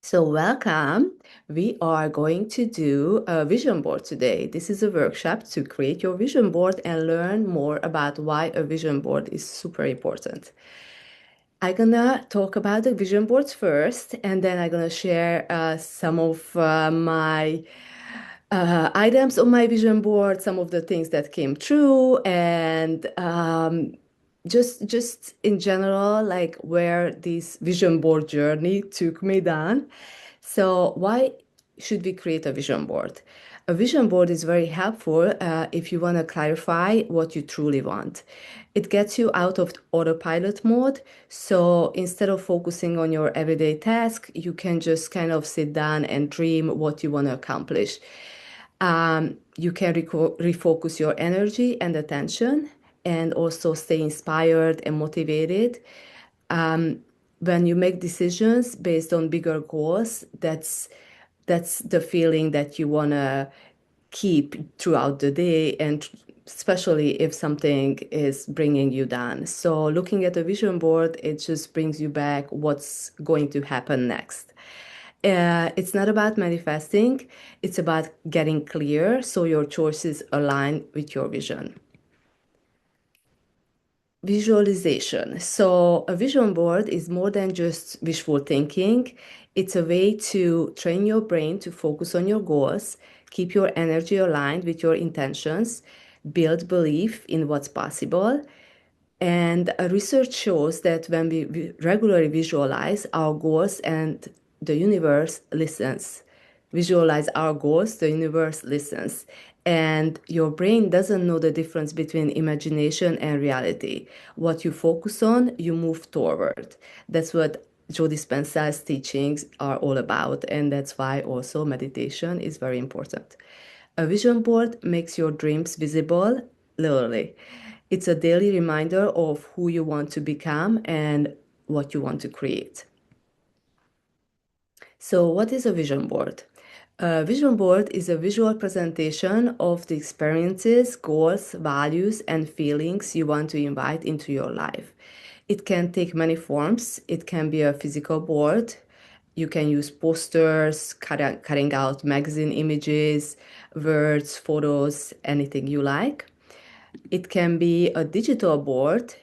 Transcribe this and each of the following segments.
So, welcome. We are going to do a vision board today. This is a workshop to create your vision board and learn more about why a vision board is super important. I'm gonna talk about the vision boards first, and then I'm gonna share some of my items on my vision board, some of the things that came true, and just in general, like where this vision board journey took me down. So why should we create a vision board? A vision board is very helpful if you want to clarify what you truly want. It gets you out of autopilot mode. So instead of focusing on your everyday task, you can just kind of sit down and dream what you want to accomplish. You can refocus your energy and attention and also stay inspired and motivated. When you make decisions based on bigger goals, that's the feeling that you want to keep throughout the day, and especially if something is bringing you down. So looking at a vision board, it just brings you back what's going to happen next. It's not about manifesting, it's about getting clear so your choices align with your vision. Visualization. So, a vision board is more than just wishful thinking. It's a way to train your brain to focus on your goals, keep your energy aligned with your intentions, build belief in what's possible. And research shows that when we regularly visualize our goals and the universe listens. Visualize our goals, the universe listens. And your brain doesn't know the difference between imagination and reality. What you focus on, you move toward. That's what Joe Dispenza's teachings are all about. And that's why also meditation is very important. A vision board makes your dreams visible, literally. It's a daily reminder of who you want to become and what you want to create. So, what is a vision board? A vision board is a visual presentation of the experiences, goals, values, and feelings you want to invite into your life. It can take many forms. It can be a physical board. You can use posters, cutting out magazine images, words, photos, anything you like. It can be a digital board.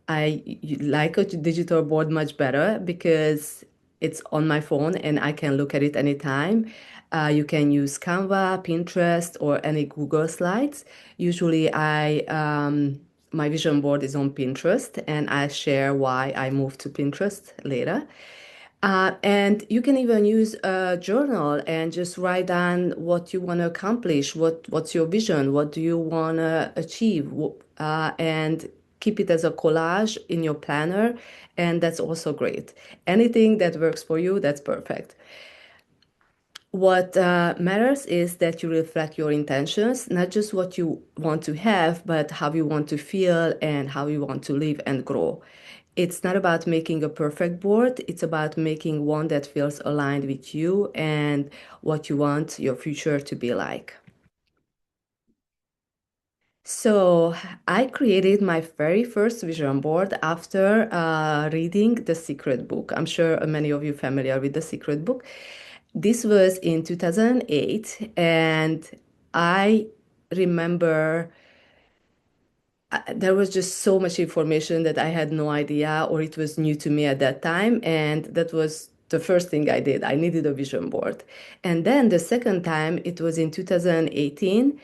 Like a digital board much better because it's on my phone and I can look at it anytime. You can use Canva, Pinterest, or any Google Slides. Usually, my vision board is on Pinterest, and I share why I moved to Pinterest later. And you can even use a journal and just write down what you want to accomplish, what's your vision, what do you want to achieve, and keep it as a collage in your planner, and that's also great. Anything that works for you, that's perfect. What matters is that you reflect your intentions, not just what you want to have, but how you want to feel and how you want to live and grow. It's not about making a perfect board, it's about making one that feels aligned with you and what you want your future to be like. So, I created my very first vision board after reading The Secret Book. I'm sure many of you familiar with The Secret Book. This was in 2008, and I remember there was just so much information that I had no idea, or it was new to me at that time. And that was the first thing I did. I needed a vision board. And then the second time, it was in 2018.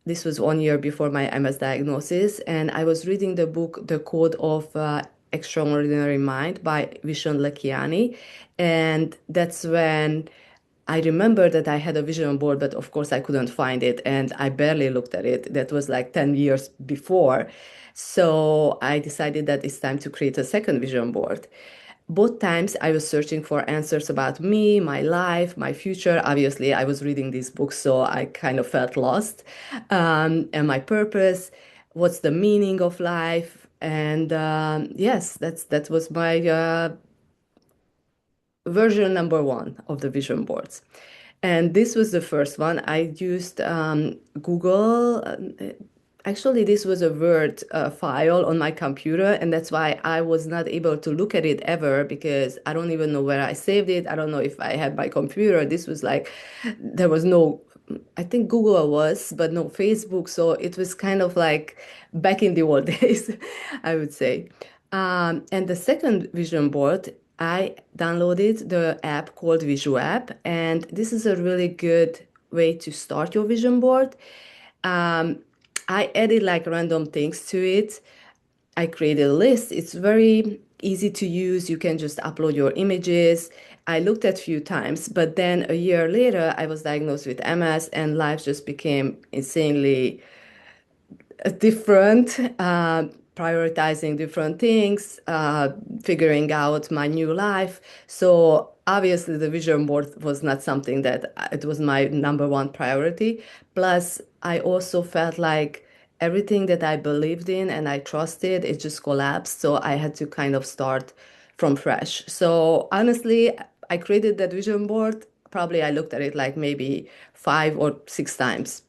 This was 1 year before my MS diagnosis. And I was reading the book, The Code of Extraordinary Mind by Vishen Lakhiani. And that's when I remember that I had a vision board, but of course I couldn't find it and I barely looked at it. That was like 10 years before. So I decided that it's time to create a second vision board. Both times I was searching for answers about me, my life, my future. Obviously, I was reading these books, so I kind of felt lost. And my purpose, what's the meaning of life? And yes, that was my version number one of the vision boards. And this was the first one. I used Google. Actually, this was a Word file on my computer, and that's why I was not able to look at it ever because I don't even know where I saved it. I don't know if I had my computer. This was like, there was no, I think Google was, but no Facebook. So it was kind of like back in the old days, I would say. And the second vision board, I downloaded the app called Visual App, and this is a really good way to start your vision board. Um, I added like random things to it. I created a list. It's very easy to use. You can just upload your images. I looked at a few times, but then a year later, I was diagnosed with MS and life just became insanely different, prioritizing different things, figuring out my new life. So obviously, the vision board was not something that it was my number one priority. Plus, I also felt like everything that I believed in and I trusted, it just collapsed. So I had to kind of start from fresh. So honestly, I created that vision board. Probably I looked at it like maybe 5 or 6 times.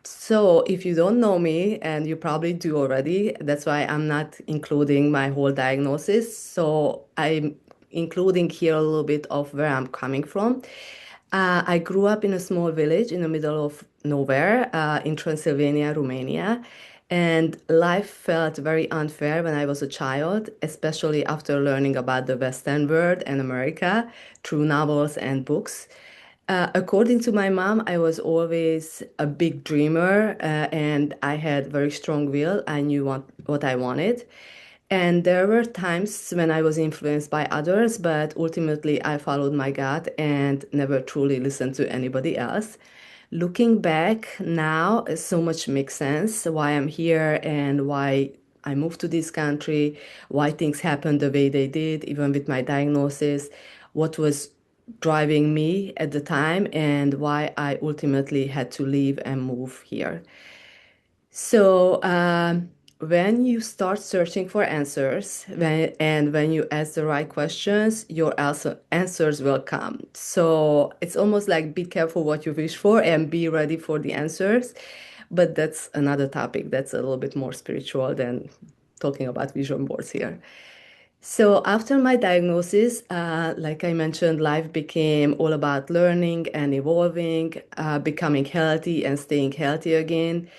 So if you don't know me, and you probably do already, that's why I'm not including my whole diagnosis. So I'm including here a little bit of where I'm coming from. I grew up in a small village in the middle of nowhere, in Transylvania, Romania. And life felt very unfair when I was a child, especially after learning about the Western world and America through novels and books. According to my mom, I was always a big dreamer, and I had very strong will. I knew what I wanted. And there were times when I was influenced by others, but ultimately I followed my gut and never truly listened to anybody else. Looking back now, so much makes sense why I'm here and why I moved to this country, why things happened the way they did, even with my diagnosis, what was driving me at the time, and why I ultimately had to leave and move here. So, when you start searching for answers and when you ask the right questions, your answers will come. So, it's almost like be careful what you wish for and be ready for the answers. But that's another topic that's a little bit more spiritual than talking about vision boards here. So after my diagnosis, like I mentioned, life became all about learning and evolving, becoming healthy and staying healthy again,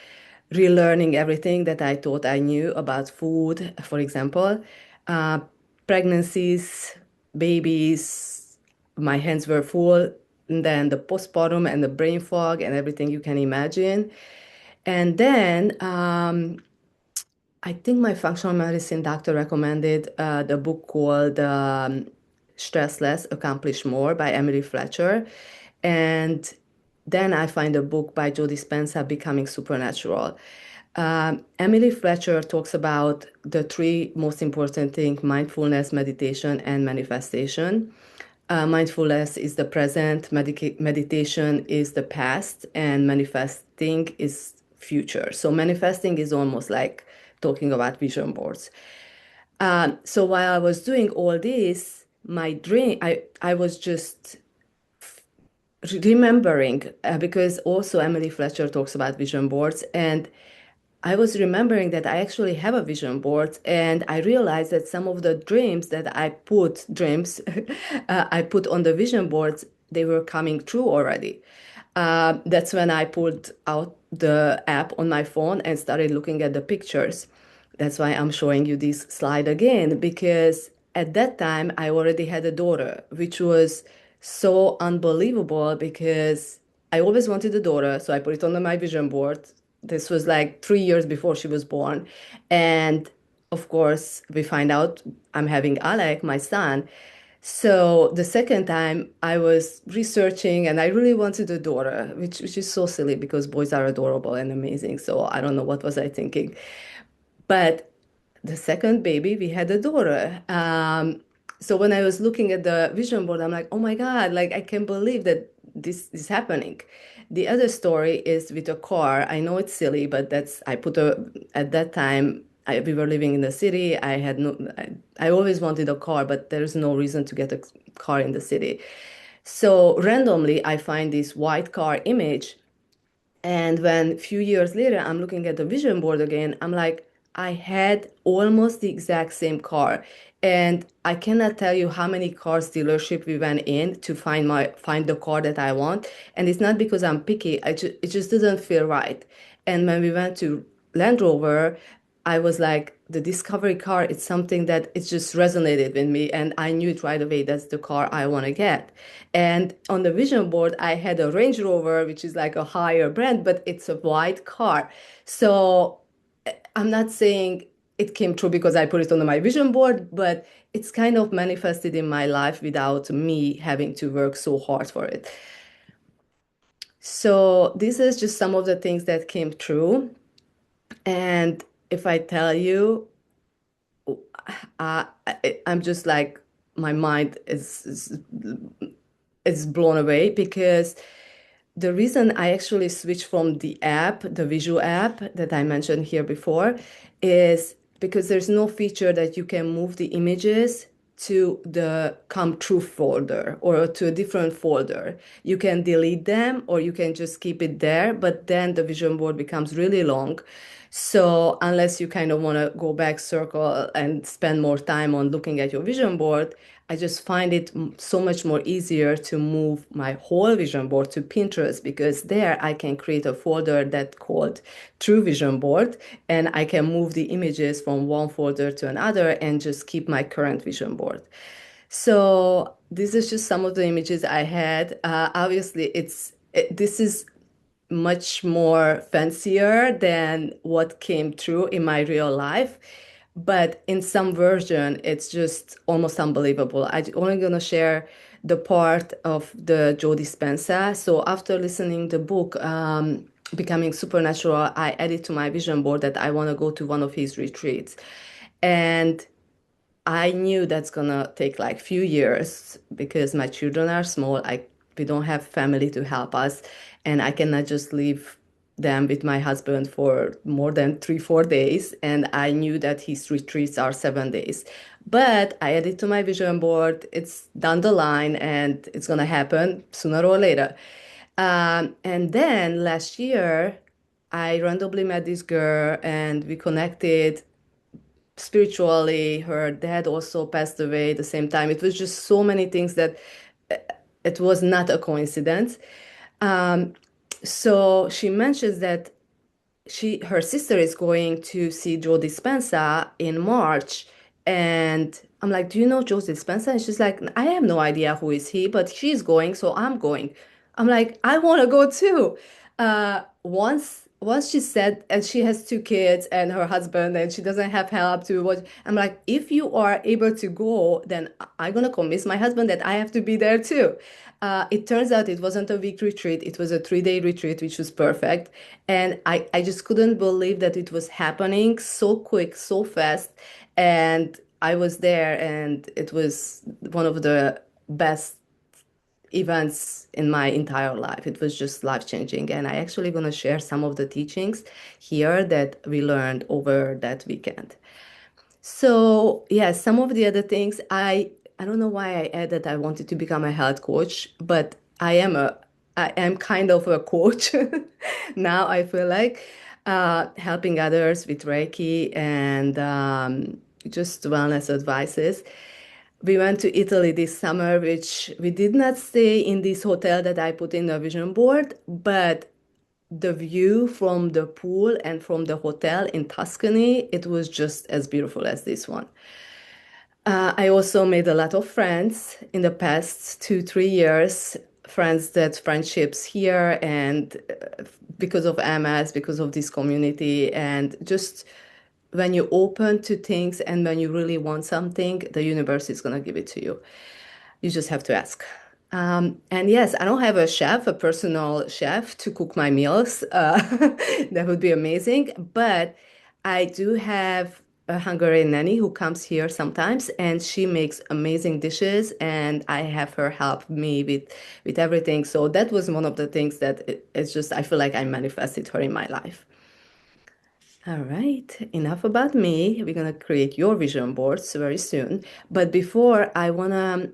relearning everything that I thought I knew about food, for example. Uh, Pregnancies, babies, my hands were full, and then the postpartum and the brain fog and everything you can imagine. And then I think my functional medicine doctor recommended the book called Stress Less, Accomplish More by Emily Fletcher. And then I find a book by Joe Dispenza, Becoming Supernatural. Emily Fletcher talks about the three most important things: mindfulness, meditation, and manifestation. Mindfulness is the present, meditation is the past, and manifesting is future. So manifesting is almost like talking about vision boards. So while I was doing all this, my dream, I was just remembering, because also Emily Fletcher talks about vision boards, and I was remembering that I actually have a vision board, and I realized that some of the dreams I put on the vision boards, they were coming true already. That's when I pulled out the app on my phone and started looking at the pictures. That's why I'm showing you this slide again, because at that time I already had a daughter, which was so unbelievable because I always wanted a daughter. So I put it on my vision board. This was like 3 years before she was born. And of course, we find out I'm having Alec, my son. So the second time I was researching and I really wanted a daughter, which is so silly because boys are adorable and amazing. So I don't know what was I thinking. But the second baby, we had a daughter. So when I was looking at the vision board, I'm like, oh my God, like I can't believe that this is happening. The other story is with a car. I know it's silly, but I put at that time, we were living in the city. I always wanted a car, but there's no reason to get a car in the city. So randomly, I find this white car image And when a few years later, I'm looking at the vision board again, I'm like, I had almost the exact same car. And I cannot tell you how many cars dealership we went in to find the car that I want. And it's not because I'm picky. It just didn't feel right. And when we went to Land Rover, I was like, the Discovery car, it's something that it just resonated with me. And I knew it right away, that's the car I want to get. And on the vision board, I had a Range Rover, which is like a higher brand, but it's a white car. So I'm not saying it came true because I put it on my vision board, but it's kind of manifested in my life without me having to work so hard for it. So this is just some of the things that came true. And if I tell you, I'm just like, my mind is blown away because the reason I actually switched from the app, the visual app that I mentioned here before, is because there's no feature that you can move the images to the come true folder or to a different folder. You can delete them or you can just keep it there, but then the vision board becomes really long. So unless you kind of want to go back circle and spend more time on looking at your vision board, I just find it so much more easier to move my whole vision board to Pinterest because there I can create a folder that called True Vision Board and I can move the images from one folder to another and just keep my current vision board. So this is just some of the images I had. Obviously, this is much more fancier than what came true in my real life. But in some version, it's just almost unbelievable. I'm only gonna share the part of the Joe Dispenza. So after listening the book, Becoming Supernatural, I added to my vision board that I want to go to one of his retreats. And I knew that's gonna take like few years because my children are small. We don't have family to help us, and I cannot just leave them with my husband for more than 3, 4 days. And I knew that his retreats are 7 days. But I added to my vision board. It's down the line, and it's gonna happen sooner or later. And then last year, I randomly met this girl, and we connected spiritually. Her dad also passed away at the same time. It was just so many things that uh, it was not a coincidence. Um, so she mentions that her sister is going to see Joe Dispenza in March. And I'm like, do you know Joe Dispenza? And she's like, I have no idea who is he, but she's going, so I'm going. I'm like, I want to go too. Once she said, and she has 2 kids and her husband, and she doesn't have help to watch. I'm like, if you are able to go, then I'm gonna convince my husband that I have to be there too. It turns out it wasn't a week retreat, it was a 3 day retreat, which was perfect. And I just couldn't believe that it was happening so quick, so fast. And I was there, and it was one of the best events in my entire life. It was just life-changing. And I actually going to share some of the teachings here that we learned over that weekend. So, yeah, some of the other things I don't know why I added I wanted to become a health coach, but I am kind of a coach now. I feel like helping others with Reiki and just wellness advices. We went to Italy this summer, which we did not stay in this hotel that I put in the vision board, but the view from the pool and from the hotel in Tuscany, it was just as beautiful as this one. I also made a lot of friends in the past 2, 3 years, friendships here, and because of MS, because of this community, and just when you open to things and when you really want something, the universe is going to give it to you. You just have to ask. And yes, I don't have a chef, a personal chef to cook my meals. That would be amazing. But I do have a Hungarian nanny who comes here sometimes, and she makes amazing dishes, and I have her help me with everything. So that was one of the things that it's just I feel like I manifested her in my life. All right, enough about me. We're gonna create your vision boards very soon. But before, I wanna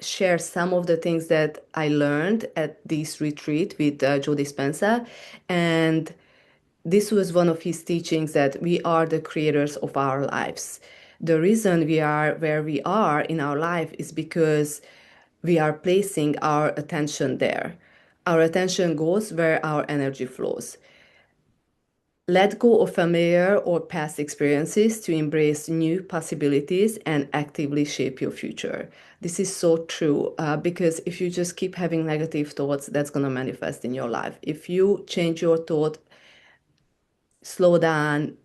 share some of the things that I learned at this retreat with Joe Dispenza. And this was one of his teachings that we are the creators of our lives. The reason we are where we are in our life is because we are placing our attention there. Our attention goes where our energy flows. Let go of familiar or past experiences to embrace new possibilities and actively shape your future. This is so true because if you just keep having negative thoughts, that's going to manifest in your life. If you change your thought, slow down,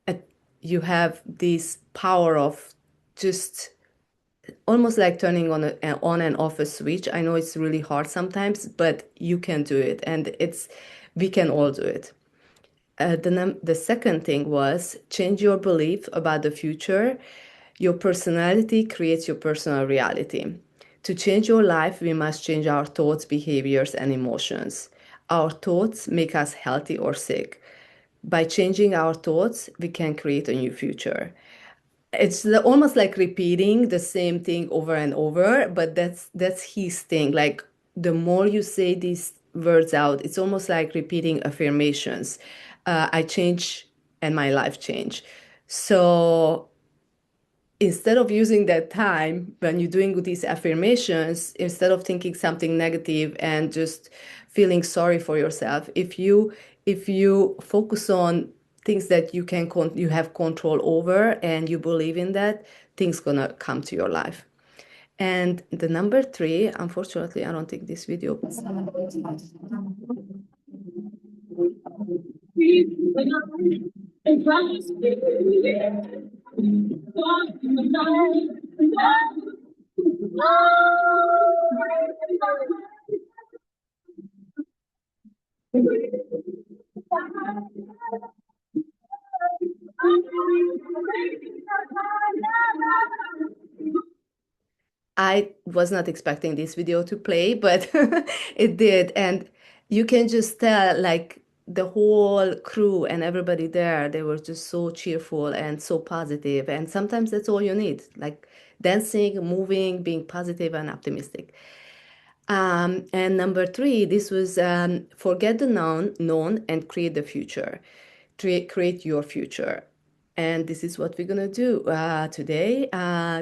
uh, you have this power of just almost like turning on and off a switch. I know it's really hard sometimes, but you can do it, and we can all do it. The second thing was change your belief about the future. Your personality creates your personal reality. To change your life, we must change our thoughts, behaviors, and emotions. Our thoughts make us healthy or sick. By changing our thoughts, we can create a new future. It's almost like repeating the same thing over and over, but that's his thing. Like the more you say these words out, it's almost like repeating affirmations. I change and my life change. So instead of using that time when you're doing these affirmations, instead of thinking something negative and just feeling sorry for yourself, if you focus on things that you have control over and you believe in that, things gonna come to your life. And the number three, unfortunately, I don't think this video. I was not expecting this video to play, but it did. And you can just tell, like, the whole crew and everybody there, they were just so cheerful and so positive. And sometimes that's all you need, like dancing, moving, being positive and optimistic. And number three, this was forget the known and create the future. Create your future. And this is what we're going to do today.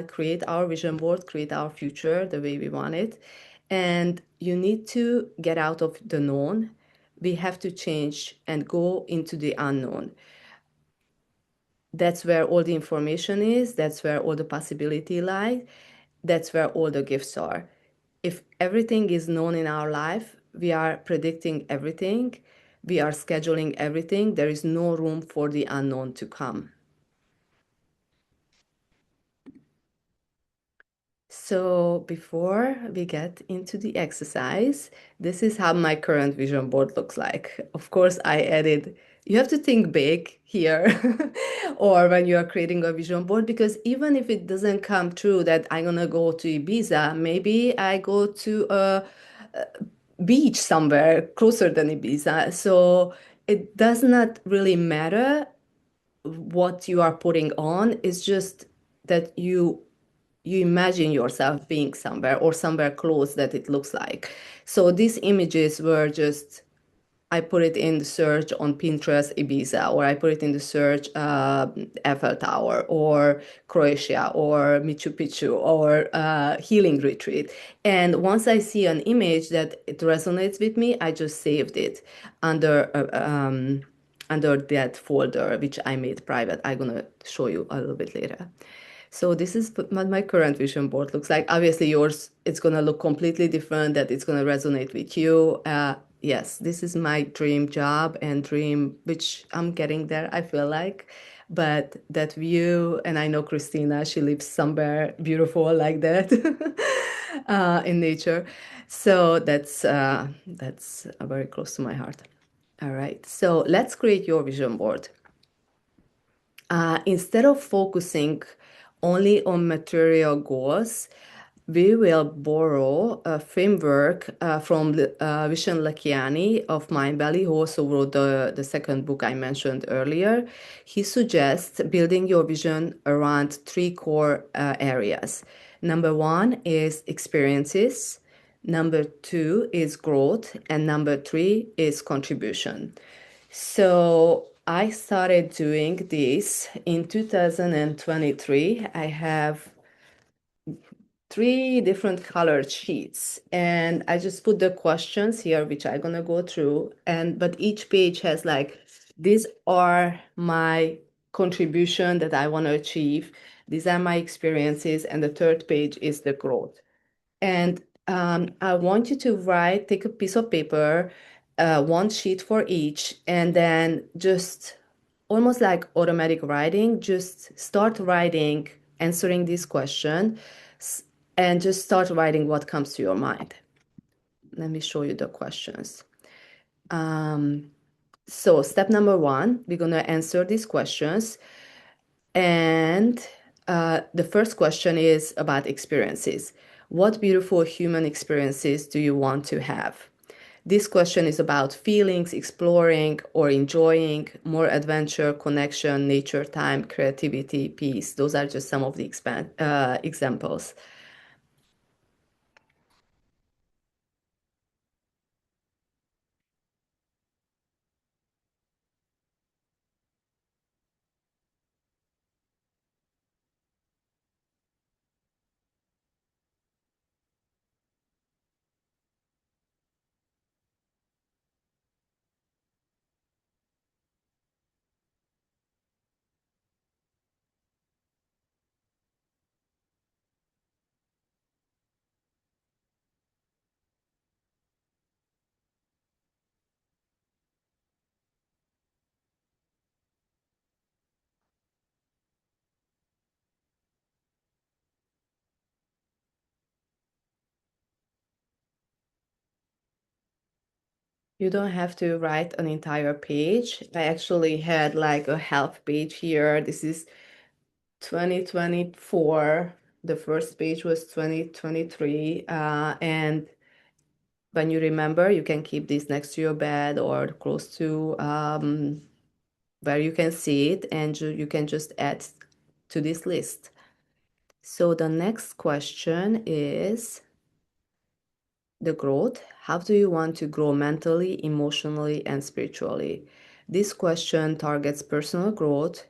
Create our vision board, create our future the way we want it. And you need to get out of the known. We have to change and go into the unknown. That's where all the information is. That's where all the possibility lies. That's where all the gifts are. If everything is known in our life, we are predicting everything, we are scheduling everything. There is no room for the unknown to come. So before we get into the exercise, this is how my current vision board looks like. Of course, I added, you have to think big here or when you are creating a vision board, because even if it doesn't come true that I'm gonna go to Ibiza, maybe I go to a beach somewhere closer than Ibiza. So it does not really matter what you are putting on. It's just that you imagine yourself being somewhere or somewhere close that it looks like. So these images were just, I put it in the search on Pinterest, Ibiza, or I put it in the search Eiffel Tower, or Croatia, or Machu Picchu, or healing retreat. And once I see an image that it resonates with me, I just saved it under under that folder, which I made private. I'm gonna show you a little bit later. So this is what my current vision board looks like. Obviously, yours, it's going to look completely different, that it's going to resonate with you. Yes, this is my dream job and dream, which I'm getting there, I feel like. But that view, and I know Christina, she lives somewhere beautiful like that in nature. So that's very close to my heart. All right, so let's create your vision board. Instead of focusing only on material goals, we will borrow a framework from Vishen Lakiani of Mindvalley, who also wrote the second book I mentioned earlier. He suggests building your vision around three core areas: Number one is experiences. Number two is growth. And number three is contribution. So I started doing this in 2023. I have three different colored sheets and I just put the questions here which I'm gonna go through, and but each page has like these are my contribution that I want to achieve, these are my experiences, and the third page is the growth. And I want you to write, take a piece of paper, one sheet for each, and then just almost like automatic writing, just start writing, answering this question, and just start writing what comes to your mind. Let me show you the questions. Um, so step number one, we're going to answer these questions. And the first question is about experiences. What beautiful human experiences do you want to have? This question is about feelings, exploring or enjoying, more adventure, connection, nature time, creativity, peace. Those are just some of the examples. You don't have to write an entire page. I actually had like a half page here. This is 2024. The first page was 2023. And when you remember, you can keep this next to your bed or close to where you can see it, and you can just add to this list. So the next question is the growth. How do you want to grow mentally, emotionally, and spiritually? This question targets personal growth,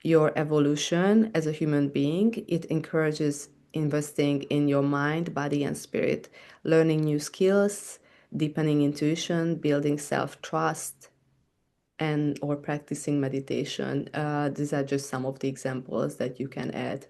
your evolution as a human being. It encourages investing in your mind, body, and spirit, learning new skills, deepening intuition, building self-trust, and or practicing meditation. These are just some of the examples that you can add.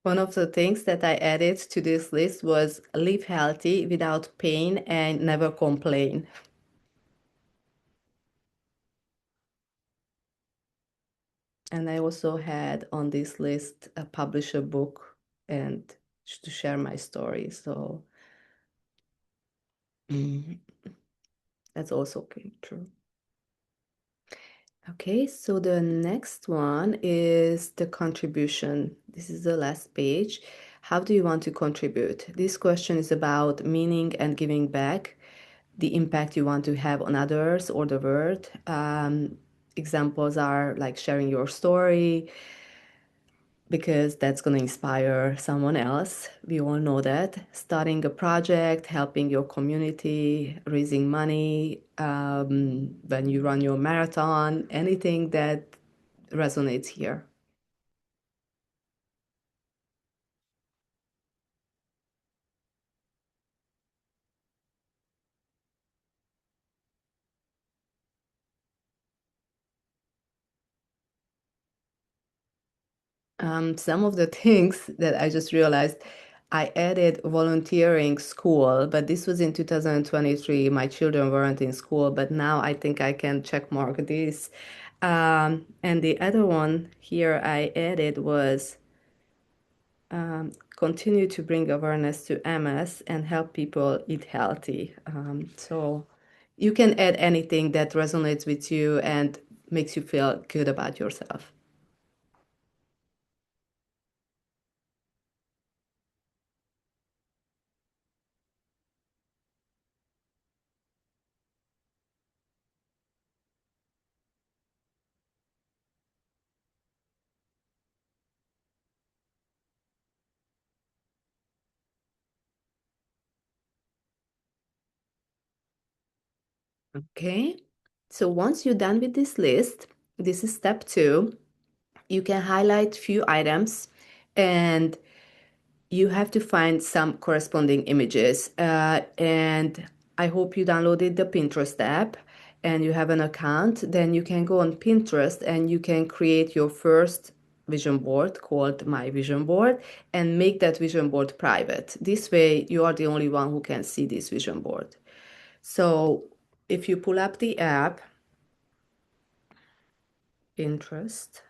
One of the things that I added to this list was live healthy without pain and never complain. And I also had on this list publish a book and to share my story. So mm, that's also came true. Okay, so the next one is the contribution. This is the last page. How do you want to contribute? This question is about meaning and giving back, the impact you want to have on others or the world. Examples are like sharing your story, because that's going to inspire someone else. We all know that. Starting a project, helping your community, raising money, when you run your marathon, anything that resonates here. Some of the things that I just realized, I added volunteering school, but this was in 2023. My children weren't in school, but now I think I can check mark this. And the other one here I added was continue to bring awareness to MS and help people eat healthy. So you can add anything that resonates with you and makes you feel good about yourself. Okay. So once you're done with this list, this is step two. You can highlight few items and you have to find some corresponding images. And I hope you downloaded the Pinterest app and you have an account. Then you can go on Pinterest and you can create your first vision board called My Vision Board and make that vision board private. This way, you are the only one who can see this vision board. So if you pull up the app, Pinterest,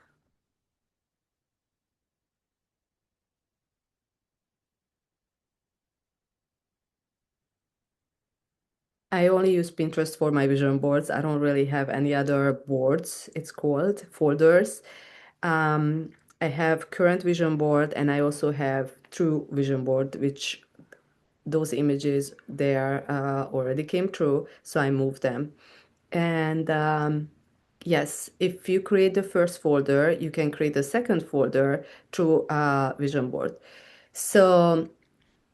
I only use Pinterest for my vision boards. I don't really have any other boards, it's called folders. Um, I have current vision board and I also have true vision board, which those images there already came true, so I moved them. And yes, if you create the first folder, you can create a second folder through vision board. So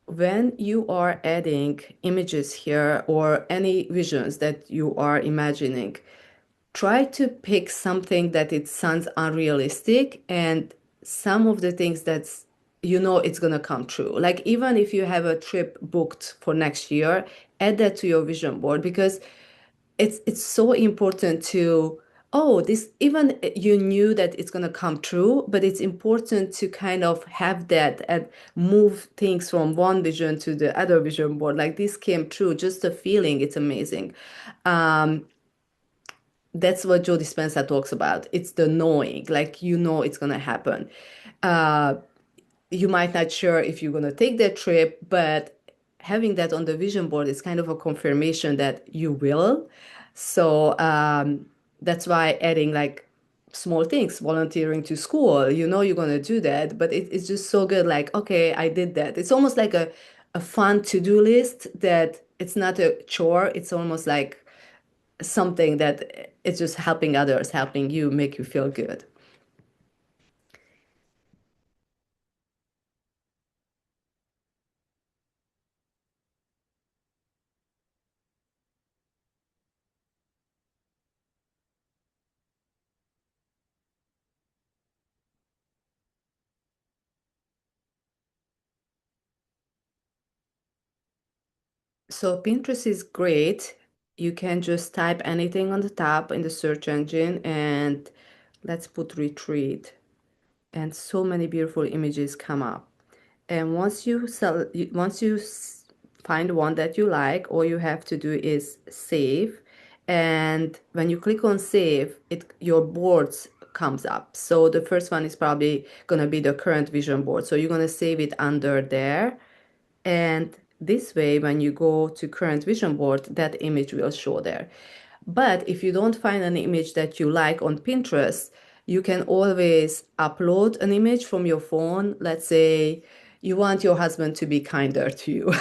when you are adding images here or any visions that you are imagining, try to pick something that it sounds unrealistic and some of the things that's it's going to come true. Like even if you have a trip booked for next year, add that to your vision board because it's so important to this even you knew that it's going to come true, but it's important to kind of have that and move things from one vision to the other vision board. Like this came true, just the feeling, it's amazing. um that's what Joe Dispenza talks about. It's the knowing, like it's going to happen. uh you might not sure if you're going to take that trip, but having that on the vision board is kind of a confirmation that you will. So that's why adding like small things, volunteering to school, you're going to do that, but it's just so good. Like, okay, I did that. It's almost like a fun to-do list that it's not a chore. It's almost like something that it's just helping others, helping you, make you feel good. So Pinterest is great. You can just type anything on the top in the search engine and let's put retreat. And so many beautiful images come up. And once you find one that you like, all you have to do is save. And when you click on save, your boards comes up. So the first one is probably gonna be the current vision board. So you're gonna save it under there. And this way, when you go to current vision board, that image will show there. But if you don't find an image that you like on Pinterest, you can always upload an image from your phone. Let's say you want your husband to be kinder to you.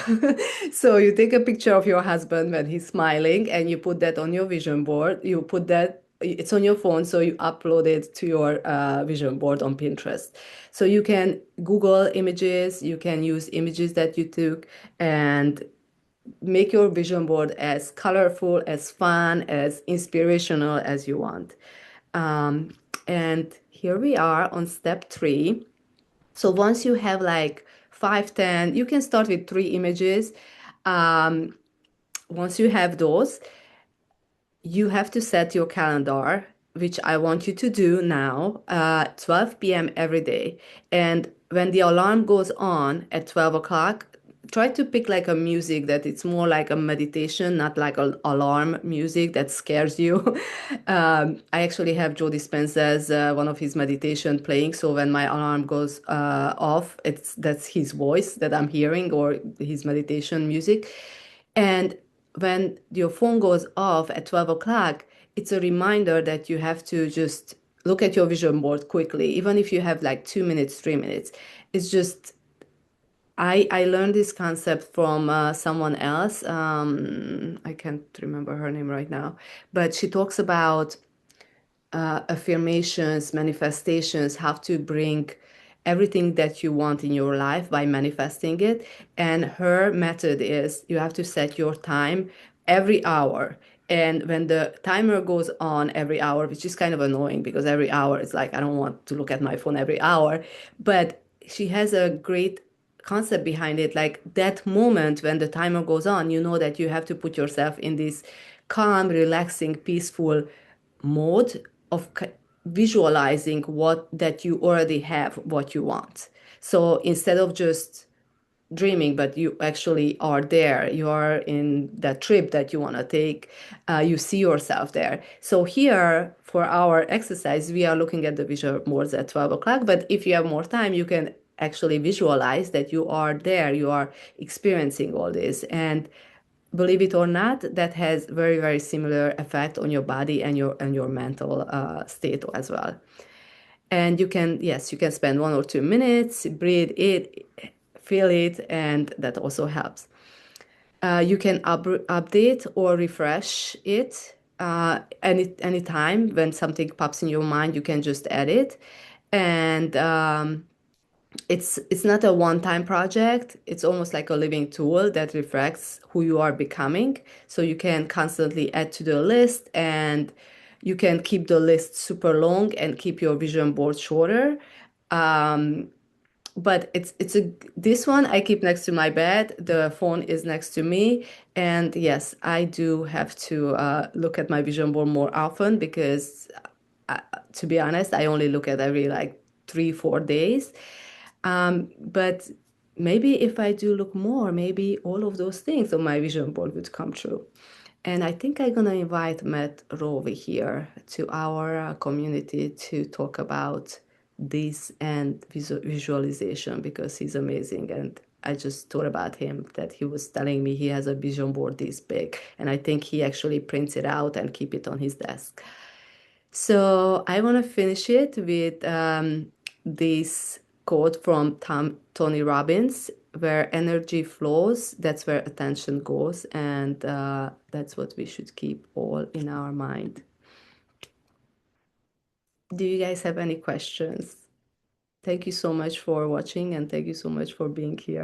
So you take a picture of your husband when he's smiling and you put that on your vision board. You put that, it's on your phone, so you upload it to your vision board on Pinterest. So you can Google images, you can use images that you took and make your vision board as colorful, as fun, as inspirational as you want. Um, and here we are on step three. So once you have like 5, 10, you can start with 3 images. Once you have those, you have to set your calendar which I want you to do now, 12 p.m. every day. And when the alarm goes on at 12 o'clock, try to pick like a music that it's more like a meditation, not like an alarm music that scares you. I actually have Joe Dispenza's one of his meditation playing, so when my alarm goes off, that's his voice that I'm hearing or his meditation music. And when your phone goes off at 12 o'clock, it's a reminder that you have to just look at your vision board quickly, even if you have like 2 minutes, 3 minutes. It's just I learned this concept from someone else. I can't remember her name right now, but she talks about affirmations, manifestations, how to bring everything that you want in your life by manifesting it. And her method is you have to set your time every hour. And when the timer goes on every hour, which is kind of annoying because every hour it's like, I don't want to look at my phone every hour. But she has a great concept behind it. Like that moment when the timer goes on, you know that you have to put yourself in this calm, relaxing, peaceful mode of visualizing what that you already have what you want. So instead of just dreaming, but you actually are there, you are in that trip that you want to take, you see yourself there. So here for our exercise we are looking at the visual boards at 12 o'clock, but if you have more time you can actually visualize that you are there, you are experiencing all this. And believe it or not, that has very, very similar effect on your body and your mental state as well. And you can, yes, you can spend 1 or 2 minutes, breathe it, feel it, and that also helps. You can update or refresh it any time when something pops in your mind. You can just add it, and it's not a one-time project. It's almost like a living tool that reflects who you are becoming. So you can constantly add to the list, and you can keep the list super long and keep your vision board shorter. Um, but it's a this one I keep next to my bed. The phone is next to me, and yes, I do have to look at my vision board more often because, uh, to be honest, I only look at every like 3, 4 days. But maybe if I do look more, maybe all of those things on my vision board would come true. And I think I'm gonna invite Matt Rowe here to our community to talk about this and visualization because he's amazing. And I just thought about him that he was telling me he has a vision board this big, and I think he actually prints it out and keep it on his desk. So I want to finish it with this quote from Tony Robbins, where energy flows, that's where attention goes, and that's what we should keep all in our mind. Do you guys have any questions? Thank you so much for watching, and thank you so much for being here.